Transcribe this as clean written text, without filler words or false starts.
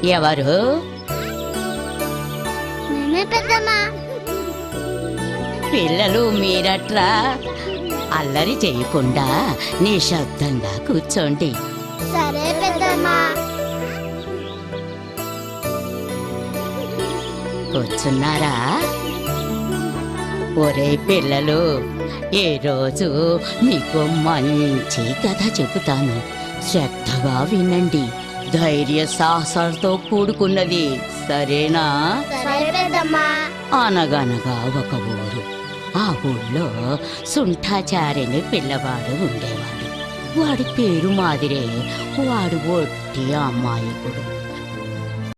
ఎవరు? మేమే పెద్దమ్మా. పిల్లలు మీరట్రా అల్లరి చేయకుండా నిశ్శబ్దంగా కూర్చోండి. సరే పెద్దమ్మా. కూర్చున్నారా? ఒరే పిల్లలు, ఈ రోజు మీకు మంచి కథ చెబుతాను. శ్రద్ధగా వినండి. ధైర్య సాహసాలతో కూడుకున్నది, సరేనా? సరే పెద్దమ్మా. అనగనగా ఒక ఊరు. ఆ ఊళ్ళో సుంఠాచారి అనే పిల్లవాడు ఉండేవాడు. వాడి పేరు మాదిరే వాడు ఒట్టి అమాయకుడు.